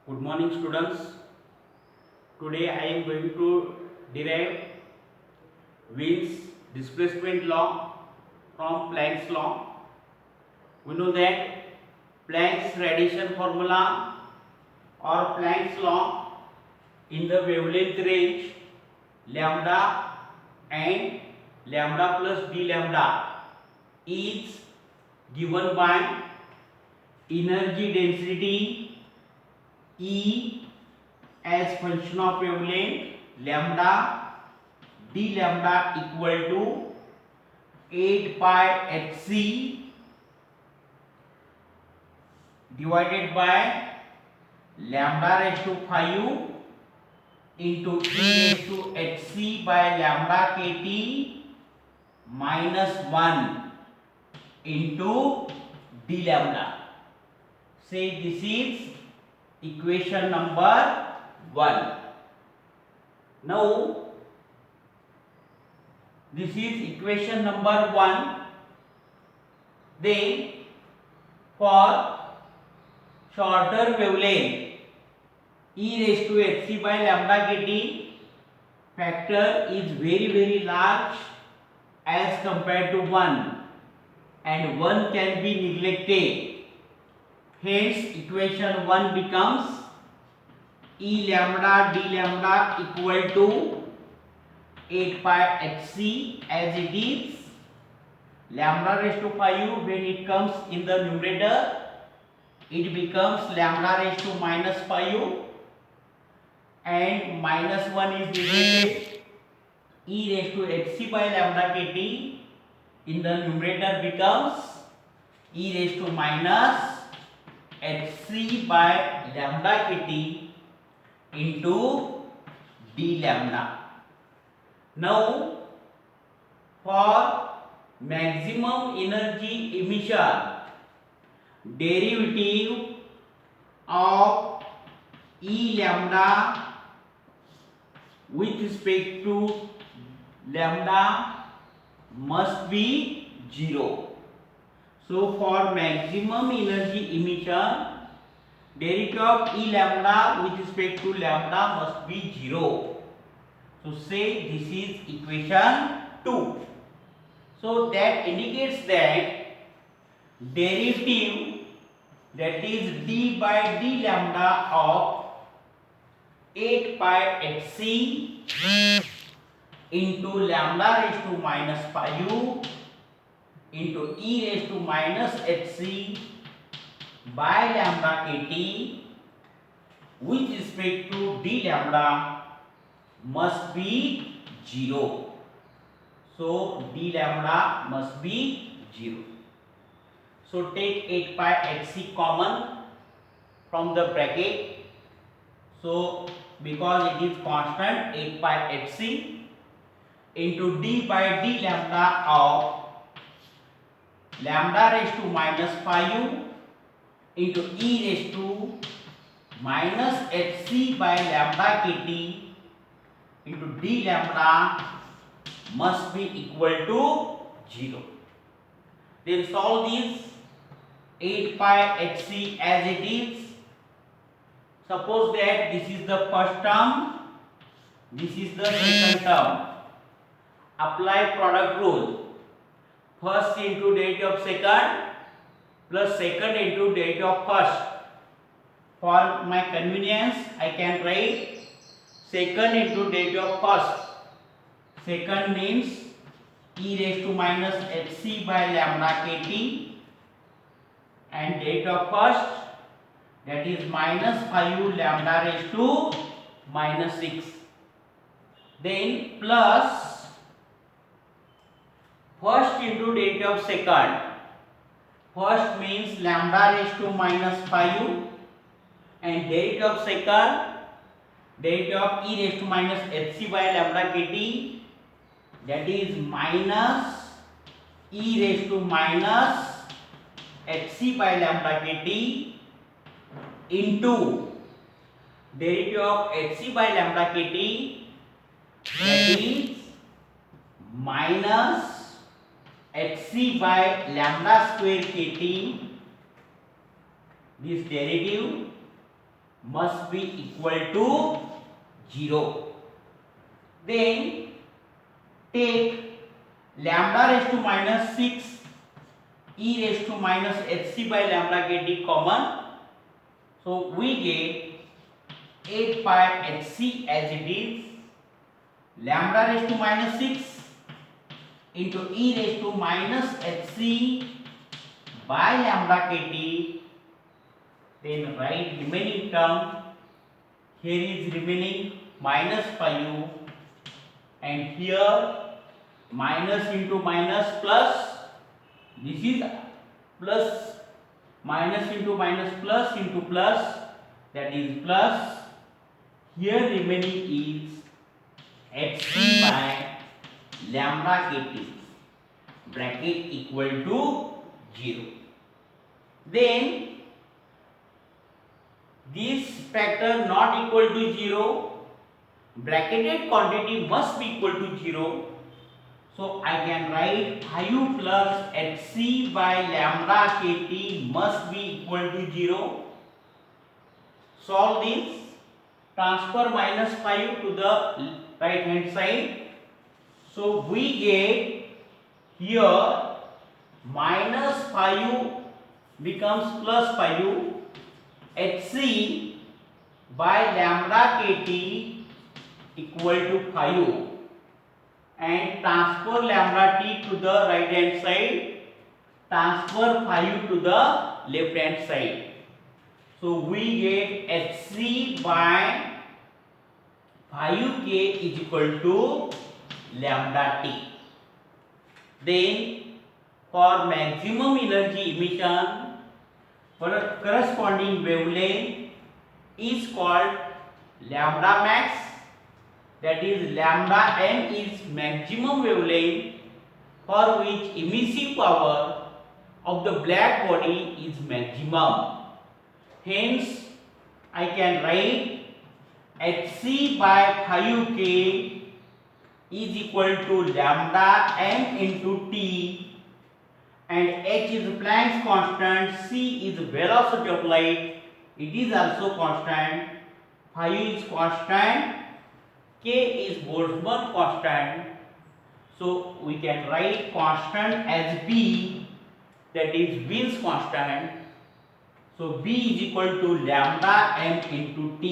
Good morning, students. Today I am going to derive Wien's displacement law from Planck's law. We know that Planck's radiation formula or Planck's law in the wavelength range lambda and lambda plus d lambda is given by energy density E as function of wavelength lambda d lambda equal to 8 pi hc divided by lambda raised to 5 into e raised to hc by lambda kt minus 1 into d lambda. Say this is equation number 1. Now this is equation number 1. Then for shorter wavelength e raised to hc by lambda kt factor is very large as compared to 1 and 1 can be neglected. Hence equation 1 becomes E lambda d lambda equal to 8 pi hc as it is. Lambda raised to 5 when it comes in the numerator it becomes lambda raised to minus 5 and minus 1 is negated. E raised to hc by lambda kt in the numerator becomes e raised to minus hc by lambda kt into d lambda. Now for maximum energy emission derivative of E lambda with respect to lambda must be 0. So for maximum energy emission derivative of E lambda with respect to lambda must be 0. So say this is equation 2. So that indicates that derivative that is d by d lambda of 8 pi hc into lambda raised to minus 5 into e raised to minus hc by lambda kt with respect to d lambda must be 0. So d lambda must be 0. So take 8 pi hc common from the bracket. So because it is constant 8 pi hc into d by d lambda of lambda raised to minus 5 into e raised to minus hc by lambda kt into d lambda must be equal to 0. Then solve this 8 pi hc as it is. Suppose that this is the first term, this is the second term. Apply product rule. First into derivative of second plus second into derivative of first. For my convenience, I can write second into derivative of first. Second means e raised to minus hc by lambda kt and derivative of first that is minus 5 lambda raised to minus 6. Then plus first into derivative of second. First means lambda raised to minus 5 and derivative of second derivative of e raised to minus hc by lambda kt that is minus e raised to minus hc by lambda kt into derivative of hc by lambda kt that is minus hc by lambda square kt this derivative must be equal to 0. Then take lambda raised to minus 6 e raised to minus hc by lambda kt common. So we get 8 pi hc as it is. Lambda raised to minus 6 into e raised to minus hc by lambda kt. Then write remaining term. Here is remaining minus pi u, and here minus into minus plus. This is plus, minus into minus plus into plus, that is plus. Here remaining is hc by lambda kt, bracket equal to 0. Then this factor not equal to 0, bracketed quantity must be equal to 0. So I can write u plus hc by lambda kt must be equal to 0. Solve this. Transfer minus u to the right hand side. So we get here minus u becomes plus u. hc by lambda kt equal to u, and transfer lambda t to the right hand side, transfer u to the left hand side. So we get hc by uk is equal to lambda t. Then for maximum energy emission, corresponding wavelength is called lambda max, that is lambda m is maximum wavelength for which emissive power of the black body is maximum. Hence I can write hc by uk is equal to lambda m into t, and h is Planck's constant, c is velocity of light, it is also constant, phi is constant, k is Boltzmann constant. So we can write constant as b, that is Wien's constant. So b is equal to lambda m into t,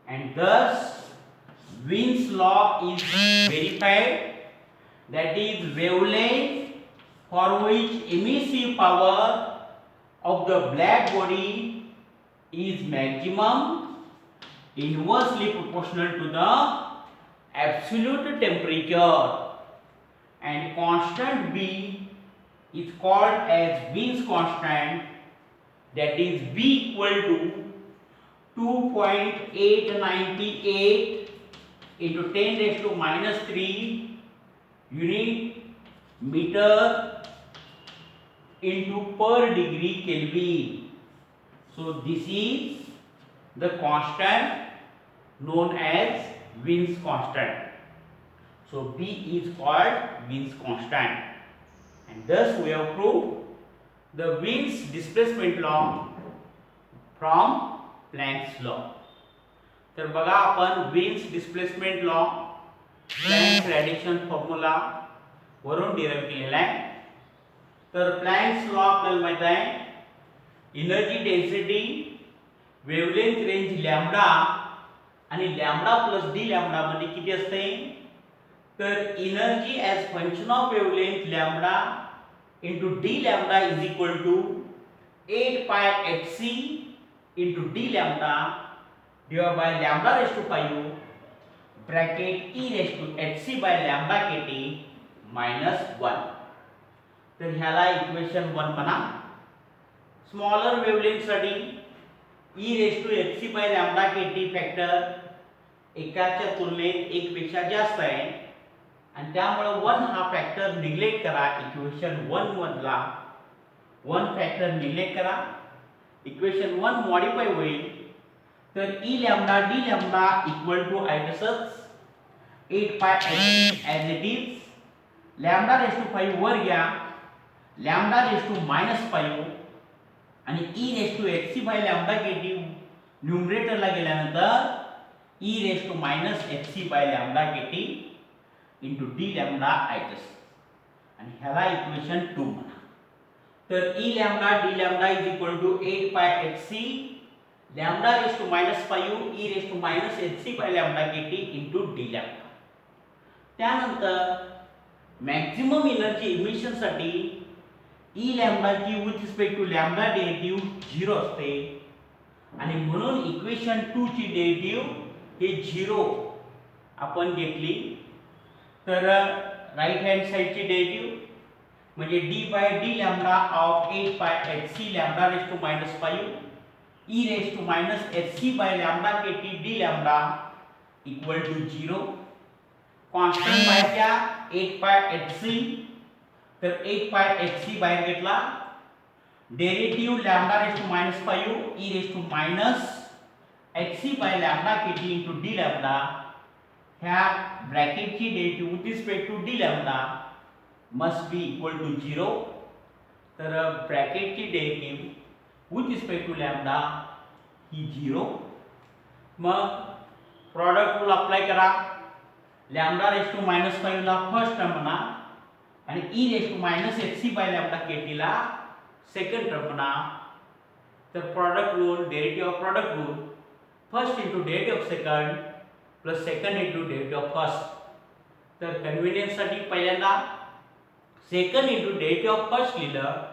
and thus Wien's law is verified, that is wavelength for which emissive power of the black body is maximum inversely proportional to the absolute temperature, and constant b is called as Wien's constant, that is b equal to 2.898 into 10 raised to minus 3 unit meter into per degree Kelvin. So this is the constant known as Wien's constant. So B is called Wien's constant, and thus we have proved the Wien's displacement law from Planck's law. तर बघा आपण Wien's displacement law Planck's radiation formula वरून derive केलेला आहे. तर Planck's law आपल्याला माहित आहे, energy density wavelength range lambda आणि लॅम्बडा प्लस डी लॅम्बडा मध्ये किती असते, तर energy as function of wavelength lambda into D lambda is equal to 8 pi hc into D lambda divide by lambda raise to 5 bracket e raise to hc by lambda kt minus 1. तर ह्याला equation 1 म्हणा. Smaller wavelength साठी e raise to hc by lambda kt factor एकाच्या तुलनेत 1 पेक्षा जास्त आहे, आणि त्यामुळे 1 हा फॅक्टर निग्लेक्ट करा. इक्वेशन 1 मधला 1 फॅक्टर निग्लेक्ट करा. इक्वेशन 1 मॉडिफाय होईल. तर e lambda d lambda equal to आहे तसंच 8 pi hc as it is. Lambda raise to 5 वर घ्या, लॅम्बडा रेज टू -5 आणि e raise to hc by lambda kt न्यूमरेटरला गेल्यानंतर e raise to minus H C by lambda के T into D lambda आयटस आणि ह्याला इक्वेशन 2 म्हणा. तर e lambda d lambda is equal to 8 pi H C lambda raise to minus 5 e raise to minus H C by lambda के T into D lambda. त्यानंतर maximum energy emission साठी e lambda ची with respect to lambda derivative 0 असते आणि म्हणून equation 2 ची derivative हे 0 आपण घेतली. तर राईट हँड साइडची डेरिव्हेटिव्ह म्हणजे d by D lambda of 8 pi H C lambda raise to minus 5 e raise to minus H C by lambda के T D lambda equal to 0. Constant बाहेरच्या 8 pi H C, तर 8 pi H C बाहेर घेतला. Derivative lambda raise to minus 5 e raise to minus H C by lambda के T into D lambda. ह्या ब्रॅकेटची derivative with respect to D lambda must be equal to 0. तर ब्रॅकेटची derivative with respect to lambda ही 0. मग product rule apply करा. Lambda raise to minus 5 ला first term म्हणा आणि e raise to minus H C by lambda के T ला second term म्हणा. तर product rule, derivative of product rule, first into derivative of second plus second into derivative of first. तर convenience साठी पहिल्यांदा second into derivative of first लिहिलं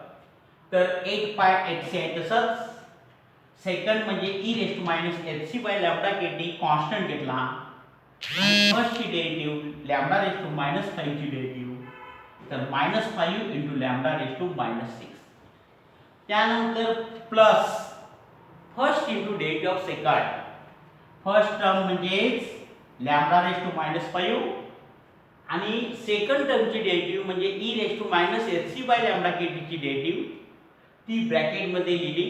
तर 8 pi H C आहे. तसंच सेकंड म्हणजे e raise to minus H C by lambda के t constant घेतला. फर्स्ट ची derivative lambda raise to minus 5 ची डेरिव्हेटिव्ह तर minus 5 into lambda raise to minus 6. त्यानंतर plus first into derivative of second. First term म्हणजेच lambda raise to minus 5 आणि second टर्मची derivative म्हणजे e raise to minus H C by lambda के T ची derivative ती ब्रॅकेटमध्ये लिहिली.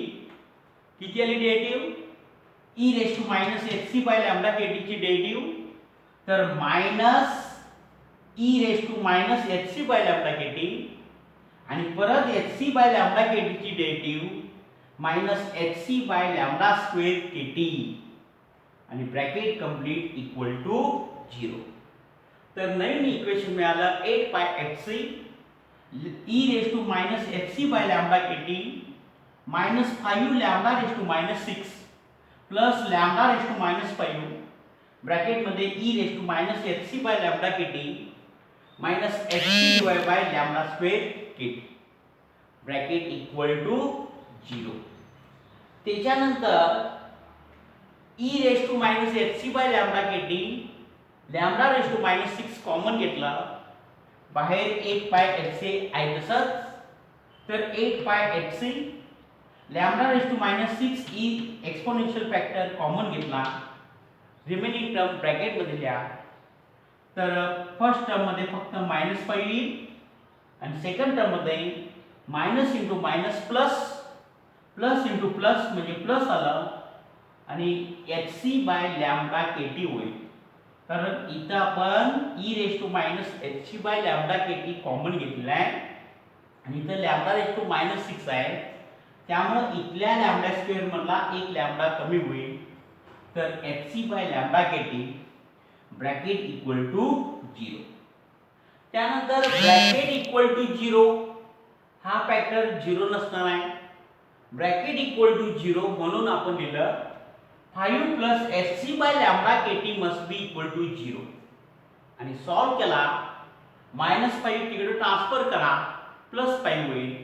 किती आली derivative? e raise to minus H C by lambda के टी ची डेरिव्हेटिव्ह तर minus e raise to minus H C by lambda के टी आणि परत एच सी बाय लॅम्बडा के टी ची derivative minus H C by lambda square K T आणि bracket complete equal to 0. तर नवीन इक्वेशन मिळालं 8 pi H C e raise to minus H C by lambda के T minus 5 lambda raise to minus 6 plus lambda raise to minus 5 ब्रॅकेटमध्ये e raise to minus H C by lambda के T minus H C divide by lambda square K T bracket equal to 0. त्याच्यानंतर e raise to minus H C by lambda के T lambda raise to minus 6 common घेतला. बाहेर 8 pi H C आहे तसंच. तर 8 pi H C lambda raise to minus 6 e exponential factor common घेतला. Remaining term ब्रॅकेटमध्ये लिहा. तर फर्स्ट टर्म मध्ये फक्त मायनस 5 येईल आणि सेकंड टर्म मध्ये minus into minus plus, plus into plus म्हणजे प्लस आलं आणि एच सी बाय लॅम्बडा के टी होईल. कारण इथं आपण e raise to minus H C by lambda के टी कॉमन घेतलेला आहे आणि इथं लॅम्बडा रेस टू मायनस 6 आहे. त्यामुळे इथल्या लॅम्बडा स्क्वेअर मधला एक लॅम्बडा कमी होईल. तर एच सी बाय लॅम्बडा के टी ब्रॅकेट इक्वल टू 0. त्यानंतर ब्रॅकेट इक्वल टू 0 हा फॅक्टर 0 नसणार आहे. ब्रॅकेट इक्वल टू 0 म्हणून आपण लिहिलं 5 plus H C by lambda के T must be equal to 0 आणि सॉल्व केला. मायनस 5 तिकडे ट्रान्सफर करा प्लस 5 होईल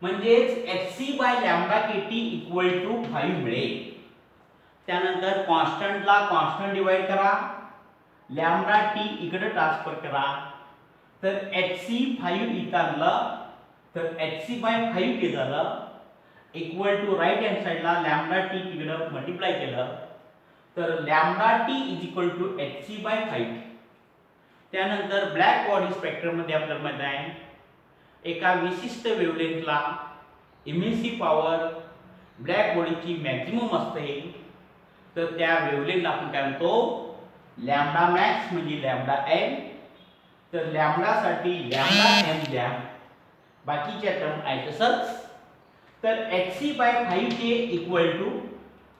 म्हणजेच एच सी बाय लॅम्बडा के टी इक्वल टू 5 मिळेल. त्यानंतर कॉन्स्टंटला कॉन्स्टंट डिवाइड करा, लॅम्बडा टी इकडे ट्रान्सफर करा. तर एच सी 5 इथं आणलं तर एच सी बाय 5 हे झालं इक्वल टू राईट हँड साइडला लॅम्बडा टी तिकडे मल्टिप्लाय केलं तर lambda t is equal to h C by 5. त्यानंतर ब्लॅक बॉडी स्पेक्ट्रममध्ये आपल्याला माहिती आहे एका विशिष्ट वेव्हलेंथला इमिसिव्ह पॉवर ब्लॅक बॉडीची मॅक्झिमम असते. तर त्या वेव्हलेंथला आपण काय म्हणतो लॅम्बडा मॅक्स म्हणजे लॅम्बडा एम. तर लॅम्बडा साठी लॅम्बडा एम द्या, बाकीच्या टर्म आहे तसंच. तर एच सी बाय 5 चे इक्वल टू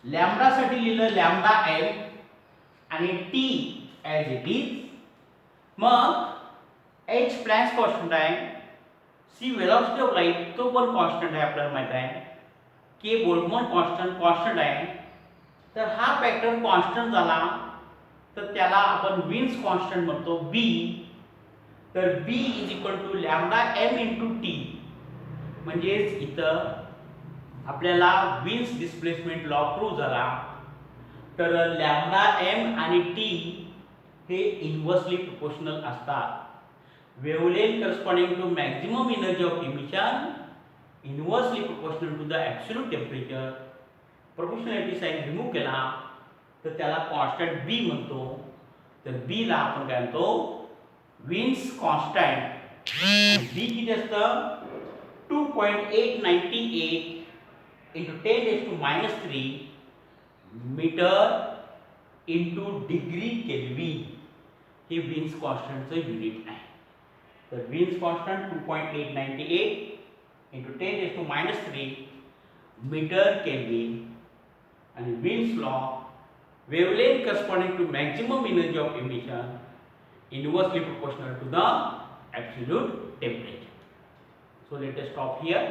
लॅम्बडा साठी लिहिलं लॅम्बडा एम आणि टी ॲज इट इज. मग एच प्लॅन्क कॉन्स्टंट आहे, सी वेलॉसिटी ऑफ लाईट तो पण कॉन्स्टंट आहे आपल्याला माहित आहे, के बोल्टझमॅन कॉन्स्टंट आहे. तर हा फॅक्टर कॉन्स्टंट झाला तर त्याला आपण विन्स कॉन्स्टंट म्हणतो बी. तर b is equal to lambda m into t. म्हणजेच इथं आपल्याला विन्स डिस्प्लेसमेंट लॉ प्रूव्ह झाला. तर लॅम्बडा एम आणि टी हे इन्व्हर्सली प्रोपोर्शनल असतात. Wavelength corresponding to maximum energy of emission inversely proportional to the absolute temperature. Proportionality sign remove केला तर त्याला कॉन्स्टंट बी म्हणतो. तर बीला आपण काय म्हणतो विन्स कॉन्स्टंट. बी किती असतं 2.898 into 10⁻³ metre into degree Kelvin हे विन्स कॉन्स्टंटचं युनिट आहे. तर Wien's constant 2.898 into 10⁻³ metre Kelvin. आणि Wien's law wavelength corresponding to maximum energy of emission inversely proportional to the absolute temperature. So let us stop here.